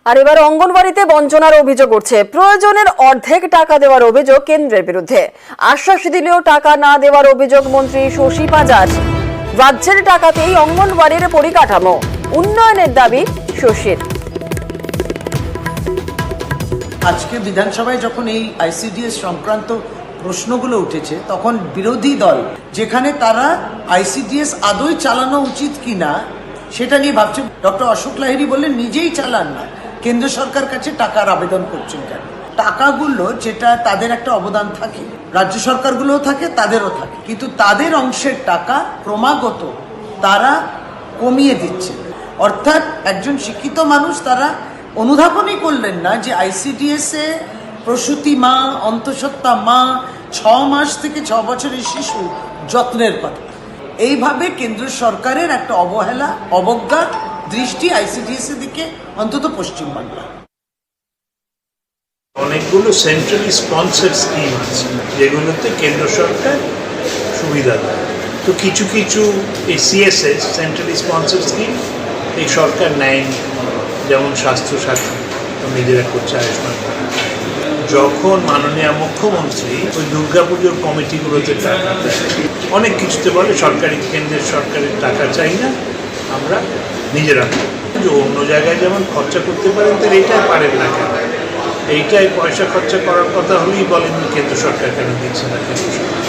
আর এবার অঙ্গনওয়াড়িতে বঞ্চনার অভিযোগ উঠছে। প্রয়োজনের অর্ধেক টাকা দেওয়ার অভিযোগ কেন্দ্রের বিরুদ্ধে। আশ্বাস দিলেও টাকা না দেওয়ার অভিযোগ মন্ত্রী শশী পাজার। রাজ্যের টাকাতেই অঙ্গনওয়াড়ির পরিকাঠামো উন্নয়নের দাবি শশীর। আজকে বিধানসভায় যখন এই আইসিডিএস সংক্রান্ত প্রশ্নগুলো উঠেছে, তখন বিরোধী দল যেখানে তারা আইসিডিএস আদৌ চালানো উচিত কিনা সেটা নিয়ে ভাবছে। ডক্টর অশোক লাহিড়ী বললেন নিজেই চালান না, কেন্দ্র সরকার কাছে টাকার আবেদন করছেন কেন? টাকাগুলো যেটা তাদের একটা অবদান থাকে, রাজ্য সরকারগুলোও থাকে, তাদেরও থাকে, কিন্তু তাদের অংশের টাকা ক্রমাগত তারা কমিয়ে দিচ্ছে। অর্থাৎ একজন শিক্ষিত মানুষ তারা অনুধাবনই করলেন না যে আইসিডিএস এ প্রসূতি মা, অন্তঃসত্ত্বা মা, 6 মাস থেকে 6 বছরের শিশু যত্নের কথা। এইভাবে কেন্দ্র সরকারের একটা অবহেলা, অবজ্ঞা দৃষ্টি আইসিডিএস এর দিকে, অন্তত পশ্চিমবাংলা। অনেকগুলো সেন্ট্রালি স্পন্সর স্কিম আছে যেগুলোতে কেন্দ্র সরকার সুবিধা দেয়। তো কিছু কিছু এই সিএসএস সেন্ট্রালি স্পন্সর স্কিম এই সরকার নেয়নি, যেমন স্বাস্থ্য সাথী নিজেরা করছে, আয়ুষ্মান। যখন মাননীয় মুখ্যমন্ত্রী ওই দুর্গাপুজোর কমিটিগুলোতে টাকা দেয়, অনেক কিছুতে বলে সরকারি, কেন্দ্রের সরকারের টাকা চাই না, আমরা নিজেরা অন্য জায়গায় যেমন খরচা করতে পারেন, তাহলে এইটাই পারেন না কেন? এইটাই পয়সা খরচা করার কথা হলেই বলেন কেন্দ্র সরকার কেন দিচ্ছে না কেন্দ্র সরকার।